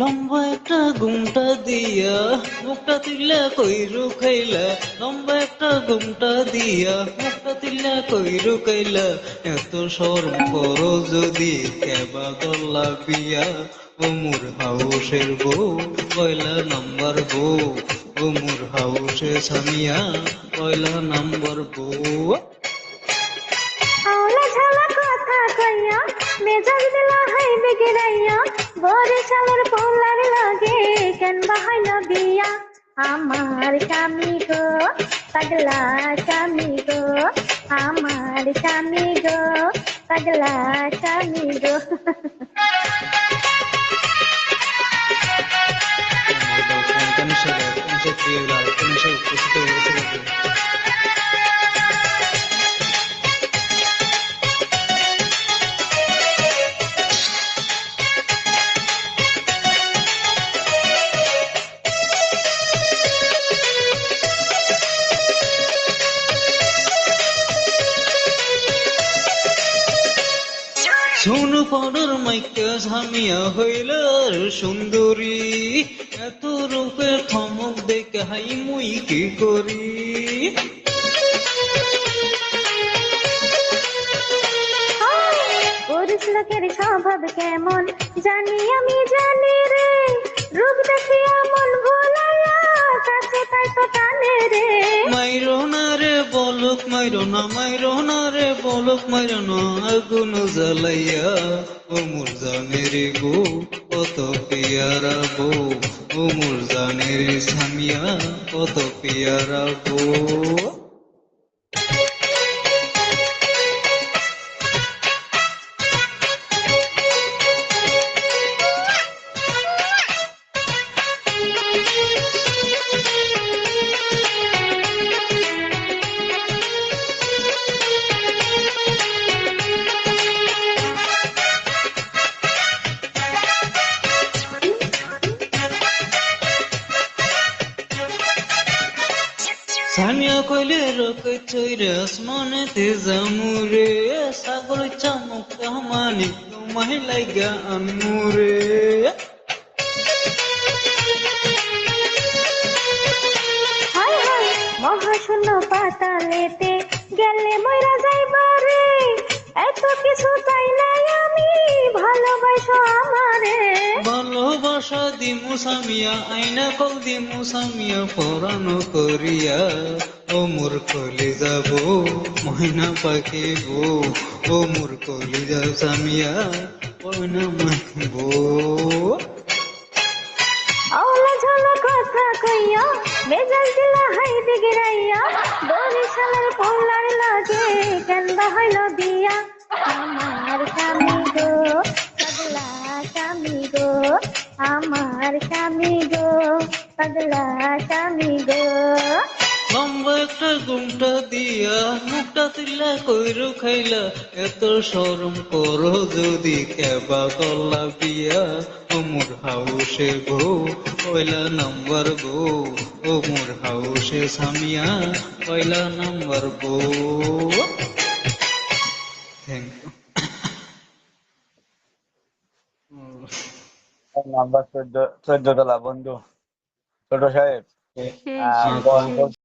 লম্বা একটা ঘুমটা দিয়া মুখটা তিল্লা কইরু খাইলা, লম্বা একটা ঘুমটা দিয়া মুখটা তিল্লা কইরু খাইলা, এত শরম করো যদি কেবা গল্লা বিয়া, ও মোর হাউসের বউ পয়লা নাম্বার বউ, ও মোর হাউসে সামিয়া পয়লা নাম্বার বউ। আওলা ঝালা কথা কইয়া মেজাজ দিলা হাই বিগড়াইয়া, বরিশালের পোলার লাগে কেন বাহাইল বিয়া, আমার স্বামী গো পাগলা স্বামী গো, আমার স্বামী গো পাগলা স্বামী গো। সোনু পাউডার মাইকা ঝামিয়া হইল সুন্দরী, এত রূপের থমক দেখে হাই মুই কি করি। পুরুষ লোকের স্বভাব কেমন জানি আমি জানি রে, রূপ দেখিয়া মন ভোলাইয়া কাছে তাই তো টানে রে। মাইরো না রে বলক মাইরো না, মাইরো না রে বলক মাইরো না, আগুন জ্বালাইয়া ও মোর জানের গো কত পিয়ারা বউ, ও মোর জানের সামিয়া কত পিয়ারা বউ। সামিয়া কইলে রকে চৈরে আসমানেতে জামুরে, সাগর চামক কামানি তোমায় লাগা আনমুরে। হায় হায় মহাশূন্য পাতালেতে গেলে মইরা যাইবারে, এত কিছু চাই নাই আমি ভালোবাসো আমারে। ভালোবাসা দিমু সামিয়া আইনা কল দিমু সামিয়া পরানো করিয়া, ও মোর কলিজা বউ ময়না পাখি বউ, ও মোর কলিজা সামিয়া ময়না পাখি বউ। আওলা ঝালা কথা কইয়া মেজাজ দিলা হাই বিগড়াইয়া, বরিশালের পোলার লাগে কেন বাহাইল বিয়া, আমার স্বামী গো পাগলা স্বামী গো, আমার স্বামী গো পাগলা স্বামী গো। লম্বা একটা ঘুমটা দিয়া মুখটা তিল্লা কইরু খাইলা, এত শরম করো যদি কেবা গল্লা বিয়া, ও মোর হাউসে বউ পয়লা নাম্বার বউ, ও মোর হাউসে সামিয়া পয়লা নাম্বার বউ। Thank you. নাম্বার 14 তলা বন্ধু ছোট সাহেব হ্যাঁ,